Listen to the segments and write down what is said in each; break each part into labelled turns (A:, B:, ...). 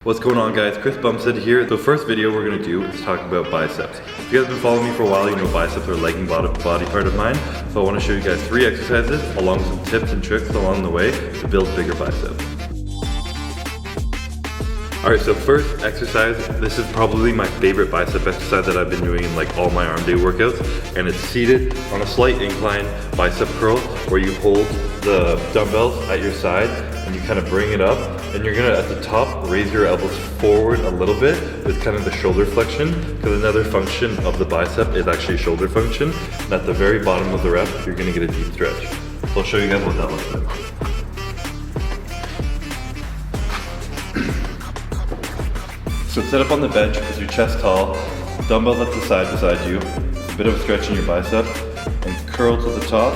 A: What's going on, guys? Chris Bumstead here. The first video we're going to do is talk about biceps. If you guys have been following me for a while, you know biceps are a legging body part of mine. So I want to show you guys 3 exercises along with some tips and tricks along the way to build bigger biceps. Alright, so first exercise, this is probably my favorite bicep exercise that I've been doing in like all my arm day workouts, and it's seated on a slight incline bicep curl where you hold the dumbbells at your side and you kind of bring it up, and you're gonna at the top raise your elbows forward a little bit with kind of the shoulder flexion, because another function of the bicep is actually shoulder function, and at the very bottom of the rep you're gonna get a deep stretch. So I'll show you guys what that looks like. So set up on the bench with your chest tall, dumbbells at the side beside you, a bit of a stretch in your bicep, and curl to the top,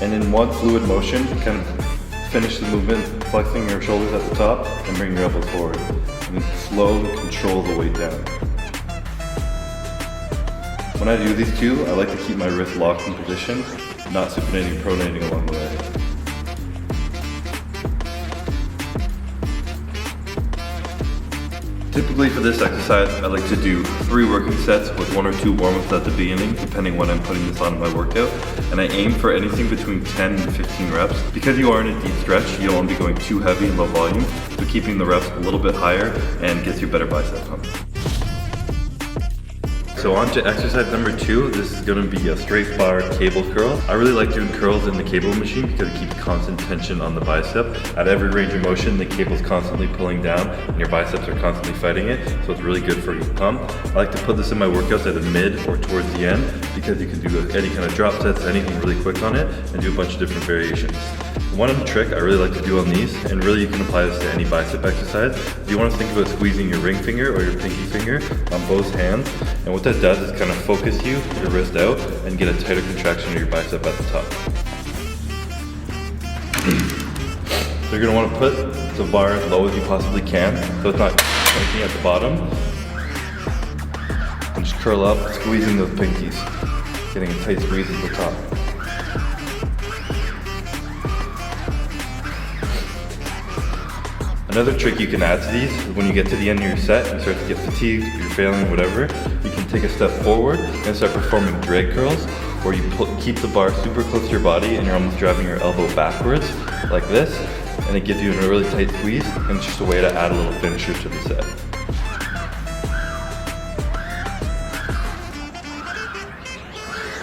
A: and in one fluid motion kind of finish the movement, flexing your shoulders at the top and bring your elbows forward, and then slowly control the weight down. When I do these two, I like to keep my wrist locked in position, not supinating, pronating along the way. Typically for this exercise, I like to do 3 working sets with 1 or 2 warm-ups at the beginning, depending when I'm putting this on in my workout. And I aim for anything between 10 and 15 reps. Because you are in a deep stretch, you don't want to be going too heavy and low volume, so keeping the reps a little bit higher and gets you better bicep pump. So on to exercise number 2. This is going to be a straight bar cable curl. I really like doing curls in the cable machine because it keeps constant tension on the bicep. At every range of motion, the cable's constantly pulling down and your biceps are constantly fighting it, so it's really good for your pump. I like to put this in my workouts at the mid or towards the end because you can do any kind of drop sets, anything really quick on it, and do a bunch of different variations. One trick I really like to do on these, and really you can apply this to any bicep exercise, you want to think about squeezing your ring finger or your pinky finger on both hands, and what that does is kind of focus your wrist out and get a tighter contraction of your bicep at the top. So you're going to want to put the bar as low as you possibly can, so it's not pointing at the bottom, and just curl up, squeezing those pinkies, getting a tight squeeze at the top. Another trick you can add to these is when you get to the end of your set and start to get fatigued, you're failing, whatever, you can take a step forward and start performing drag curls, where you keep the bar super close to your body and you're almost driving your elbow backwards, like this, and it gives you a really tight squeeze, and it's just a way to add a little finisher to the set.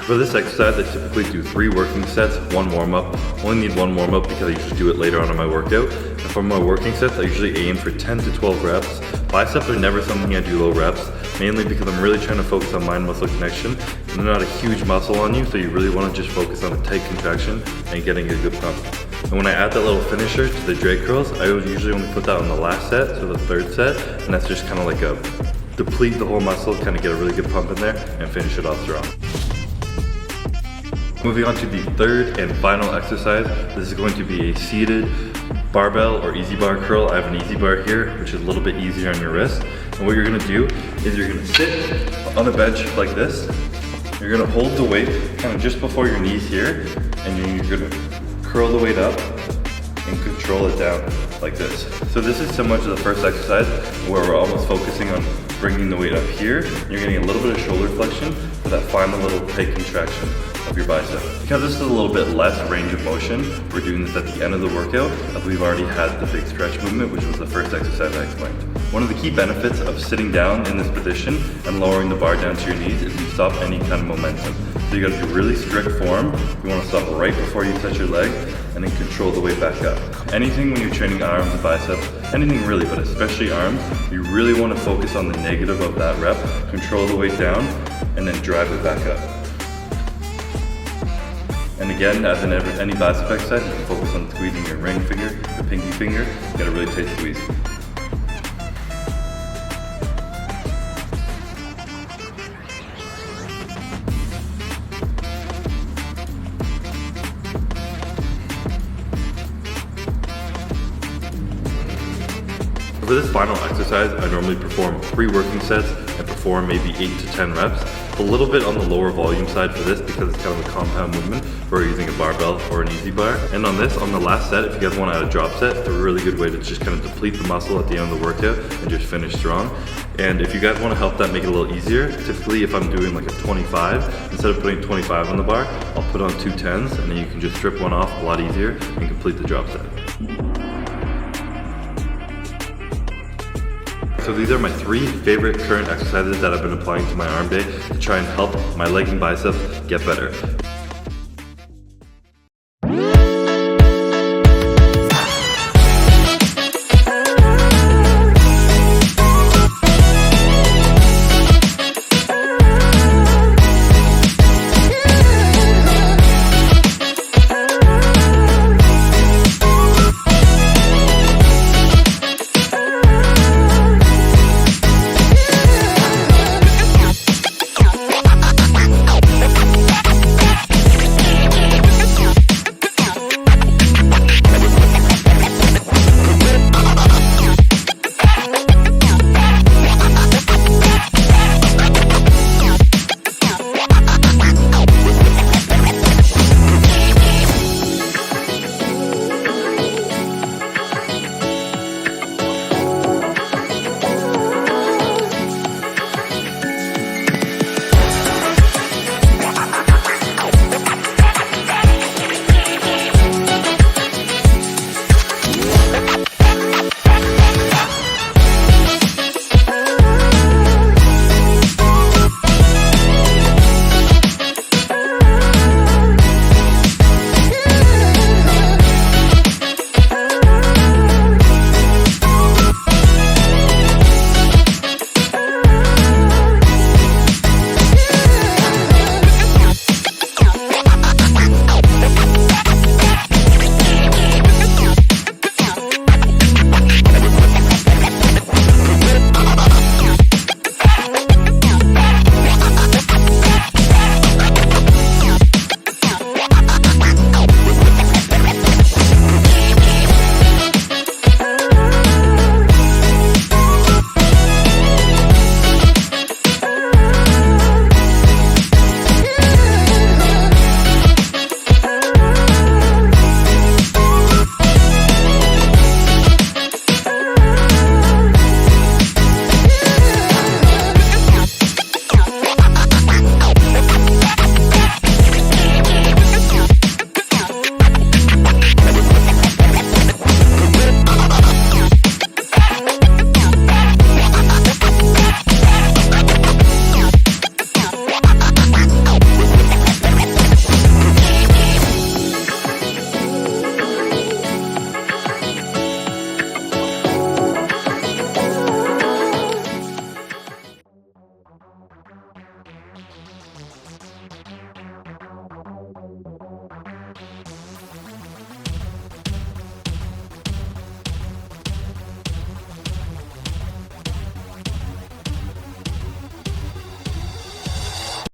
A: For this exercise, I typically do 3 working sets, 1 warm-up. Only need 1 warm-up because I usually do it later on in my workout. And for my working sets, I usually aim for 10 to 12 reps. Biceps are never something I do low reps, mainly because I'm really trying to focus on mind-muscle connection. And they're not a huge muscle on you, so you really want to just focus on a tight contraction and getting a good pump. And when I add that little finisher to the drag curls, I would usually only put that on the last set, so the 3rd set, and that's just kind of like a deplete the whole muscle, kind of get a really good pump in there, and finish it off strong. Moving on to the 3rd and final exercise, this is going to be a seated barbell or easy bar curl. I have an easy bar here, which is a little bit easier on your wrist. And what you're gonna do is you're gonna sit on a bench like this. You're gonna hold the weight kind of just before your knees here, and you're gonna curl the weight up and control it down like this. So this is similar to the first exercise where we're almost focusing on bringing the weight up here. You're getting a little bit of shoulder flexion for that final little tight contraction of your bicep. Because this is a little bit less range of motion, we're doing this at the end of the workout, as we've already had the big stretch movement, which was the first exercise I explained. One of the key benefits of sitting down in this position and lowering the bar down to your knees is you stop any kind of momentum. So you gotta do really strict form. You wanna stop right before you touch your leg and then control the weight back up. Anything when you're training arms and biceps, anything really, but especially arms, you really wanna focus on the negative of that rep, control the weight down, and then drive it back up. And again, as in any bicep exercise, you can focus on squeezing your ring finger, your pinky finger, get a really tight squeeze. For this final exercise, I normally perform 3 working sets and perform maybe 8 to 10 reps. a little bit on the lower volume side for this because it's kind of a compound movement where you're using a barbell or an easy bar. And on this, on the last set, if you guys want to add a drop set, it's a really good way to just kind of deplete the muscle at the end of the workout and just finish strong. And if you guys want to help that make it a little easier, typically if I'm doing like a 25, instead of putting 25 on the bar, I'll put on 2 10s and then you can just strip one off a lot easier and complete the drop set. So these are my 3 favorite current exercises that I've been applying to my arm day to try and help my leg and biceps get better.